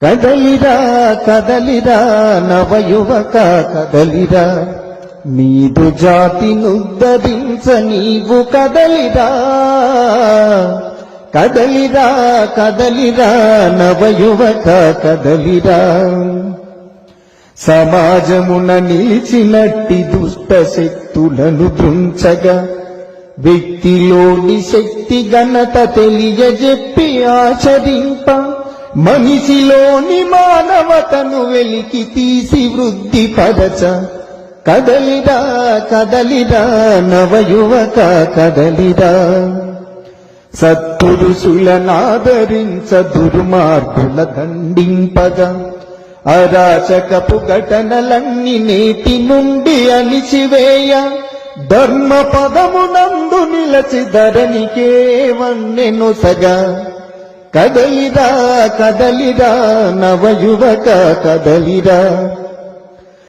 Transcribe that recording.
కదలిరా కదలిరా నవయువక కదలిరా, నీదు జాతినుద్ధరించ నీవు కదలిరా. కదలిరా కదలిరా నవయువక కదలిరా, సమాజమున నిలిచినట్టి దుష్ట శక్తులను దృంచగా వ్యక్తిలోని శక్తి ఘనత తెలియజెప్పి ఆచరింప, మనిషిలోని మానవతను వెలికి తీసి వృద్ధి పరచ. కదలిరా కదలిరా నవయువక కదలిరా, సత్పురుషులనాదరించ దుర్మార్గుల దండింపగా, అరాచకపు ఘటనలన్నీ నేటి నుండి అణిచివేయ, ధర్మ పదమునందు నిలచి ధరణికే వన్నెనొసగా. కదలిరా కదలిరా నవయువక కదలిరా.